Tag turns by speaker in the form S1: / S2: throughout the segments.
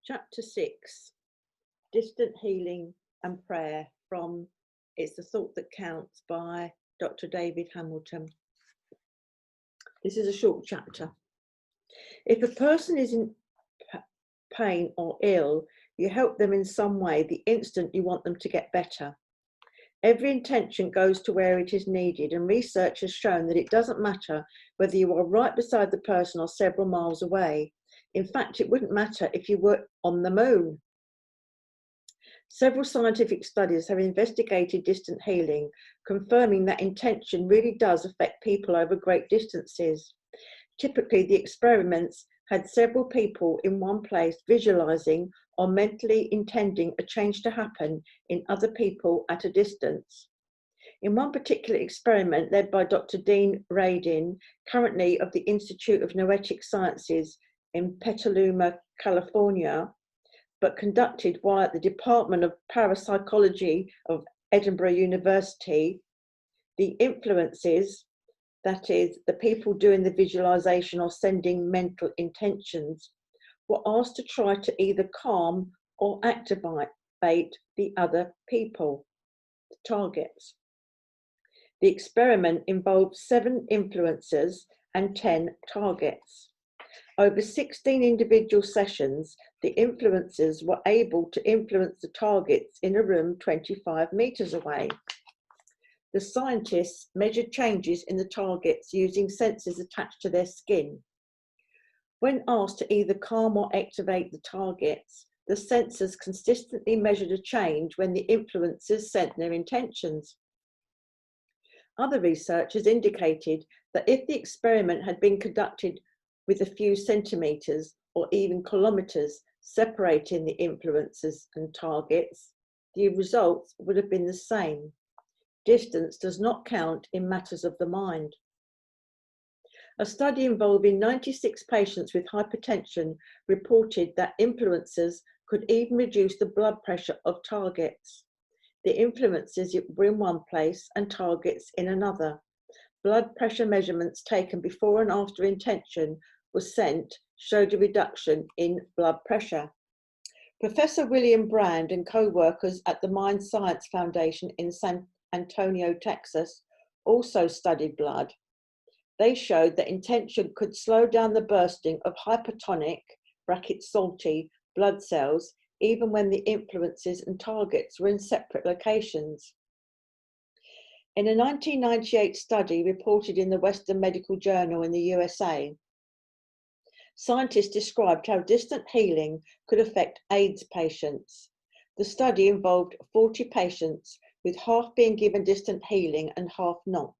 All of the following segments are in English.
S1: Chapter 6, Distant Healing and Prayer from It's the Thought That Counts by Dr. David Hamilton. This is a short chapter. If a person is in pain or ill, you help them in some way the instant you want them to get better. Every intention goes to where it is needed, and research has shown that it doesn't matter whether you are right beside the person or several miles away. In fact, it wouldn't matter if you were on the moon. Several scientific studies have investigated distant healing, confirming that intention really does affect people over great distances. Typically, the experiments had several people in one place visualizing or mentally intending a change to happen in other people at a distance. In one particular experiment led by Dr. Dean Radin, currently of the Institute of Noetic Sciences in Petaluma, California, but conducted while at the Department of Parapsychology of Edinburgh University, the influences, that is, the people doing the visualization or sending mental intentions, were asked to try to either calm or activate the other people, the targets. The experiment involved 7 influencers and 10 targets. Over 16 individual sessions, the influencers were able to influence the targets in a room 25 meters away. The scientists measured changes in the targets using sensors attached to their skin. When asked to either calm or activate the targets, the sensors consistently measured a change when the influencers sent their intentions. Other research has indicated that if the experiment had been conducted with a few centimeters or even kilometers separating the influencers and targets, the results would have been the same. Distance does not count in matters of the mind. A study involving 96 patients with hypertension reported that influencers could even reduce the blood pressure of targets. The influencers were in one place and targets in another. Blood pressure measurements taken before and after intention was sent showed a reduction in blood pressure. Professor William Brand and co-workers at the Mind Science Foundation in San Antonio, Texas, also studied blood. They showed that intention could slow down the bursting of hypertonic, (salty) blood cells, even when the influences and targets were in separate locations. In a 1998 study reported in the Western Medical Journal in the USA, scientists described how distant healing could affect AIDS patients. The study involved 40 patients, with half being given distant healing and half not.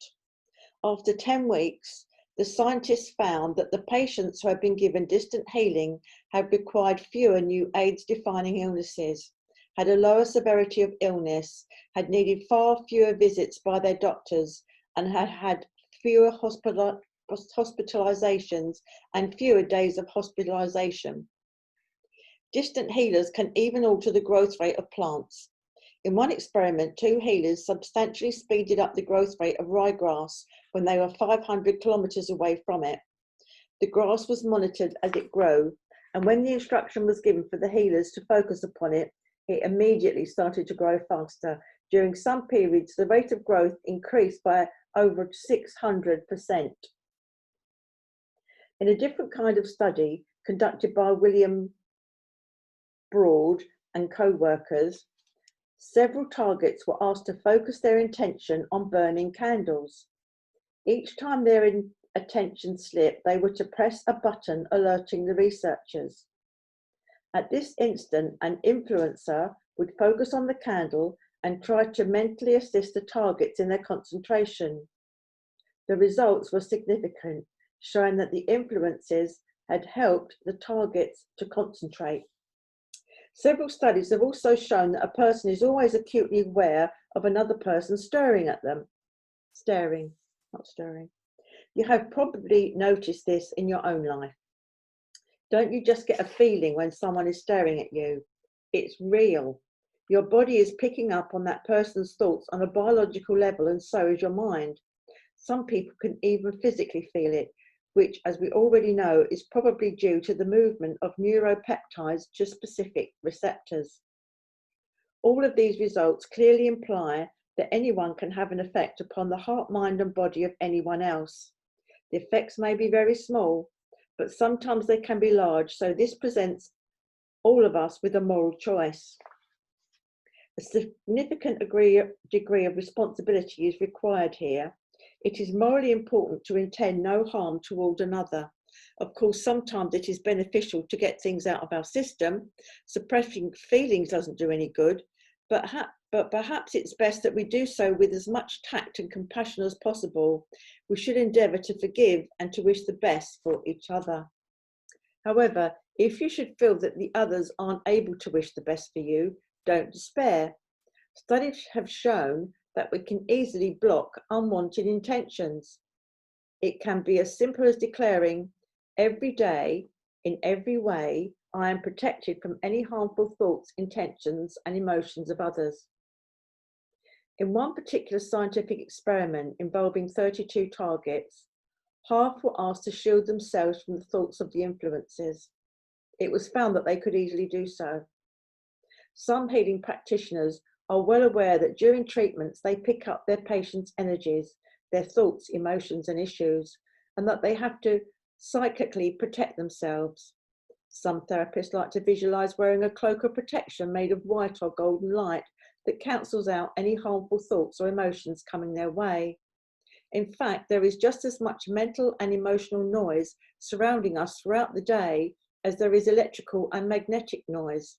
S1: After 10 weeks, the scientists found that the patients who had been given distant healing had required fewer new AIDS-defining illnesses, had a lower severity of illness, had needed far fewer visits by their doctors, and had had fewer hospitalizations and fewer days of hospitalization. Distant healers can even alter the growth rate of plants. In one experiment, 2 healers substantially speeded up the growth rate of ryegrass when they were 500 kilometers away from it. The grass was monitored as it grew, and when the instruction was given for the healers to focus upon it, it immediately started to grow faster. During some periods, the rate of growth increased by over 600%. In a different kind of study conducted by William Broad and co-workers, several targets were asked to focus their intention on burning candles. Each time their attention slipped, they were to press a button alerting the researchers. At this instant, an influencer would focus on the candle and try to mentally assist the targets in their concentration. The results were significant, showing that the influences had helped the targets to concentrate. Several studies have also shown that a person is always acutely aware of another person staring at them. Staring, not stirring. You have probably noticed this in your own life. Don't you just get a feeling when someone is staring at you? It's real. Your body is picking up on that person's thoughts on a biological level, and so is your mind. Some people can even physically feel it, which, as we already know, is probably due to the movement of neuropeptides to specific receptors. All of these results clearly imply that anyone can have an effect upon the heart, mind, and body of anyone else. The effects may be very small, but sometimes they can be large, so this presents all of us with a moral choice. A significant degree of responsibility is required here. It is morally important to intend no harm toward another. Of course, sometimes it is beneficial to get things out of our system. Suppressing feelings doesn't do any good, but perhaps it's best that we do so with as much tact and compassion as possible. We should endeavour to forgive and to wish the best for each other. However, if you should feel that the others aren't able to wish the best for you, don't despair. Studies have shown that we can easily block unwanted intentions. It can be as simple as declaring, every day, in every way, I am protected from any harmful thoughts, intentions, and emotions of others. In one particular scientific experiment involving 32 targets, half were asked to shield themselves from the thoughts of the influences. It was found that they could easily do so. Some healing practitioners are well aware that during treatments they pick up their patients' energies, their thoughts, emotions, and issues, and that they have to psychically protect themselves. Some therapists like to visualize wearing a cloak of protection made of white or golden light that cancels out any harmful thoughts or emotions coming their way. In fact, there is just as much mental and emotional noise surrounding us throughout the day as there is electrical and magnetic noise.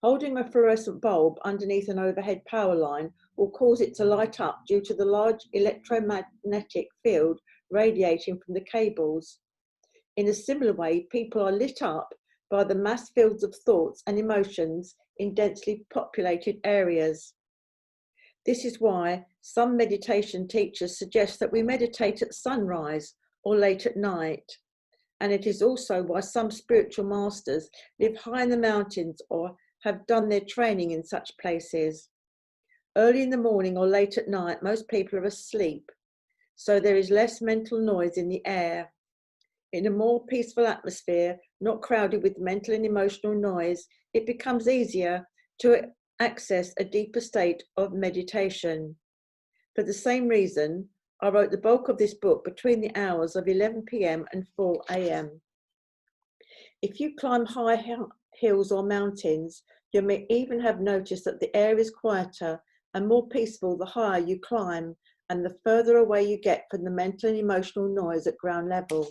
S1: Holding a fluorescent bulb underneath an overhead power line will cause it to light up due to the large electromagnetic field radiating from the cables. In a similar way, people are lit up by the mass fields of thoughts and emotions in densely populated areas. This is why some meditation teachers suggest that we meditate at sunrise or late at night. And it is also why some spiritual masters live high in the mountains or have done their training in such places. Early in the morning or late at night, most people are asleep, so there is less mental noise in the air. In a more peaceful atmosphere, not crowded with mental and emotional noise, it becomes easier to access a deeper state of meditation. For the same reason, I wrote the bulk of this book between the hours of 11 p.m. and 4 a.m. If you climb high hills or mountains, you may even have noticed that the air is quieter and more peaceful the higher you climb and the further away you get from the mental and emotional noise at ground level.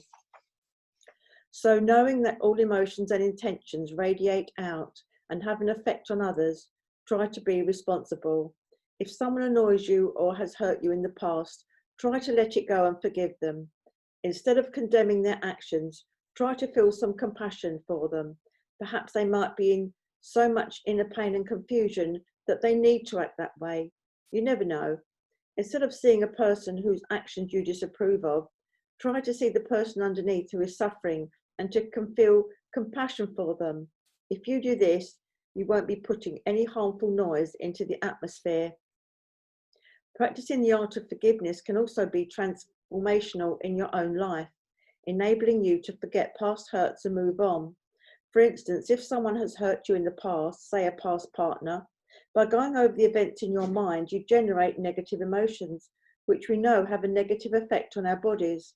S1: So knowing that all emotions and intentions radiate out and have an effect on others, try to be responsible. If someone annoys you or has hurt you in the past, try to let it go and forgive them. Instead of condemning their actions, try to feel some compassion for them. Perhaps they might be in so much inner pain and confusion that they need to act that way. You never know. Instead of seeing a person whose actions you disapprove of, try to see the person underneath who is suffering and to feel compassion for them. If you do this, you won't be putting any harmful noise into the atmosphere. Practicing the art of forgiveness can also be transformational in your own life, enabling you to forget past hurts and move on. For instance, if someone has hurt you in the past, say a past partner, by going over the events in your mind, you generate negative emotions, which we know have a negative effect on our bodies.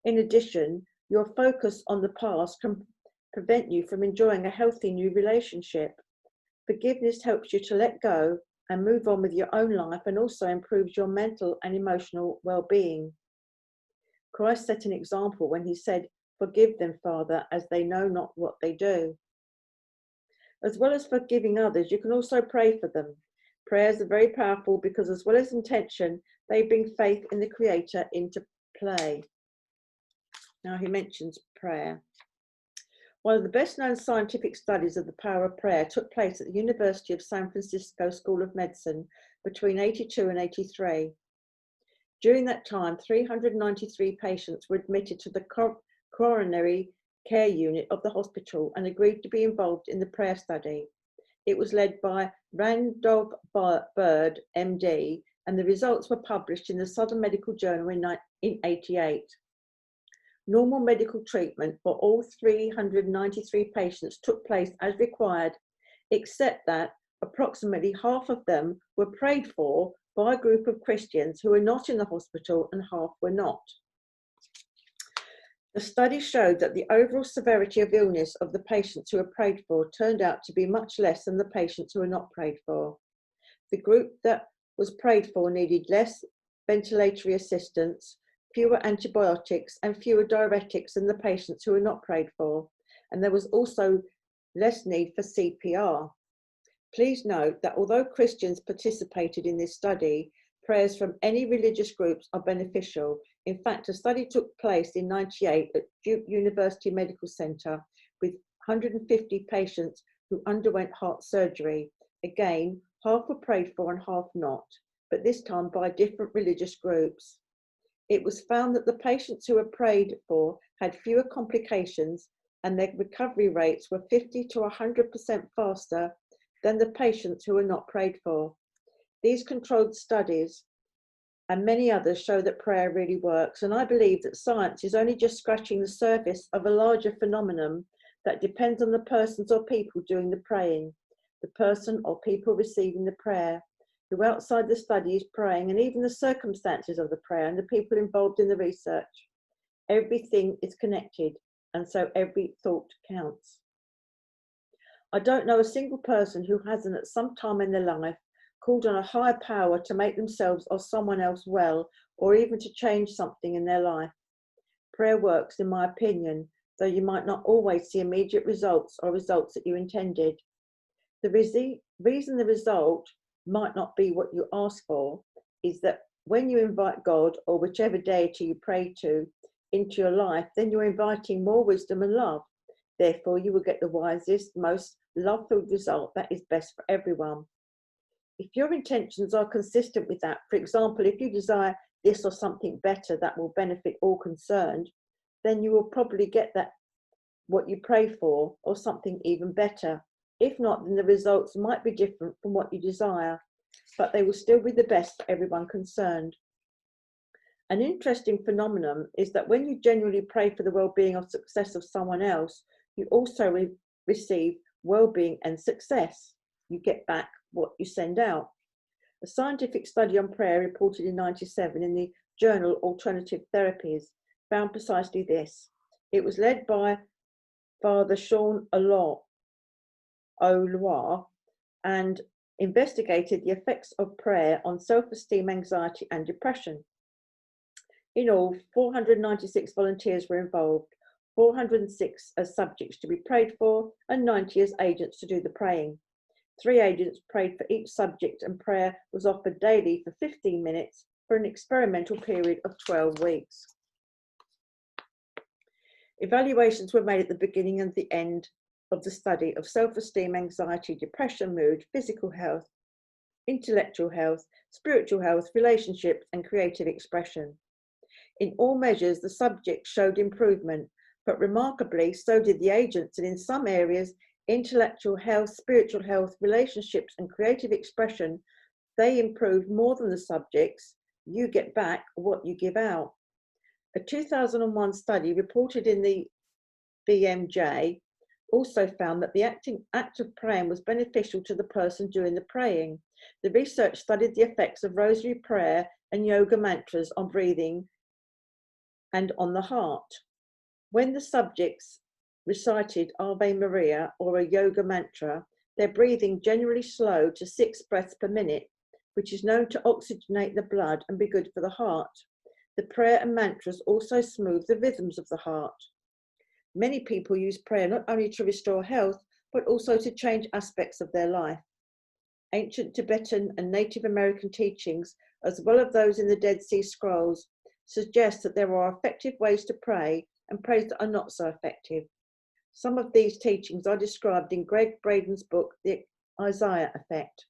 S1: In addition, your focus on the past can prevent you from enjoying a healthy new relationship. Forgiveness helps you to let go and move on with your own life and also improves your mental and emotional well-being. Christ set an example when he said, "Forgive them, Father, as they know not what they do." As well as forgiving others, you can also pray for them. Prayers are very powerful because as well as intention, they bring faith in the Creator into play. Now he mentions prayer. One of the best known scientific studies of the power of prayer took place at the University of San Francisco School of Medicine between 82 and 83. During that time, 393 patients were admitted to the coronary care unit of the hospital and agreed to be involved in the prayer study. It was led by Randolph Bird, MD, and the results were published in the Southern Medical Journal in 1988. Normal medical treatment for all 393 patients took place as required, except that approximately half of them were prayed for by a group of Christians who were not in the hospital and half were not. The study showed that the overall severity of illness of the patients who were prayed for turned out to be much less than the patients who were not prayed for. The group that was prayed for needed less ventilatory assistance, fewer antibiotics and fewer diuretics than the patients who were not prayed for, and there was also less need for CPR. Please note that although Christians participated in this study, prayers from any religious groups are beneficial. In fact, a study took place in 1998 at Duke University Medical Center with 150 patients who underwent heart surgery. Again, half were prayed for and half not, but this time by different religious groups. It was found that the patients who were prayed for had fewer complications and their recovery rates were 50 to 100% faster than the patients who were not prayed for. These controlled studies and many others show that prayer really works, and I believe that science is only just scratching the surface of a larger phenomenon that depends on the persons or people doing the praying, the person or people receiving the prayer, who outside the study is praying, and even the circumstances of the prayer and the people involved in the research. Everything is connected, and so every thought counts. I don't know a single person who hasn't at some time in their life called on a higher power to make themselves or someone else well, or even to change something in their life. Prayer works, in my opinion, though you might not always see immediate results or results that you intended. The reason the result might not be what you ask for is that when you invite God or whichever deity you pray to into your life, then you're inviting more wisdom and love. Therefore, you will get the wisest, most love-filled result that is best for everyone. If your intentions are consistent with that, for example, if you desire this or something better that will benefit all concerned, then you will probably get that what you pray for or something even better. If not, then the results might be different from what you desire, but they will still be the best for everyone concerned. An interesting phenomenon is that when you genuinely pray for the well-being or success of someone else, you also receive well-being and success. You get back what you send out. A scientific study on prayer reported in 1997 in the journal Alternative Therapies found precisely this. It was led by Father Sean O'Loir and investigated the effects of prayer on self-esteem, anxiety and depression. In all, 496 volunteers were involved, 406 as subjects to be prayed for and 90 as agents to do the praying. 3 agents prayed for each subject, and prayer was offered daily for 15 minutes for an experimental period of 12 weeks. Evaluations were made at the beginning and the end of the study of self-esteem, anxiety, depression, mood, physical health, intellectual health, spiritual health, relationships, and creative expression. In all measures, the subjects showed improvement, but remarkably, so did the agents, and in some areas, intellectual health, spiritual health, relationships, and creative expression, they improved more than the subjects. You get back what you give out. A 2001 study reported in the BMJ also found that the act of praying was beneficial to the person doing the praying. The research studied the effects of rosary prayer and yoga mantras on breathing and on the heart. When the subjects recited Ave Maria or a yoga mantra, their breathing generally slowed to 6 breaths per minute, which is known to oxygenate the blood and be good for the heart. The prayer and mantras also smooth the rhythms of the heart. Many people use prayer not only to restore health, but also to change aspects of their life. Ancient Tibetan and Native American teachings, as well as those in the Dead Sea Scrolls, suggest that there are effective ways to pray and prayers that are not so effective. Some of these teachings are described in Greg Braden's book, The Isaiah Effect.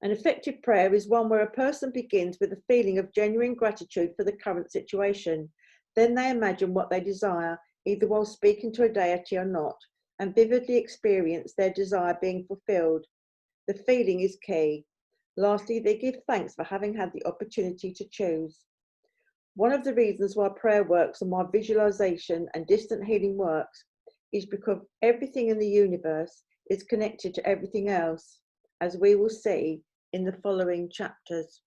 S1: An effective prayer is one where a person begins with a feeling of genuine gratitude for the current situation. Then they imagine what they desire, either while speaking to a deity or not, and vividly experience their desire being fulfilled. The feeling is key. Lastly, they give thanks for having had the opportunity to choose. One of the reasons why prayer works and why visualization and distant healing works is because everything in the universe is connected to everything else, as we will see in the following chapters.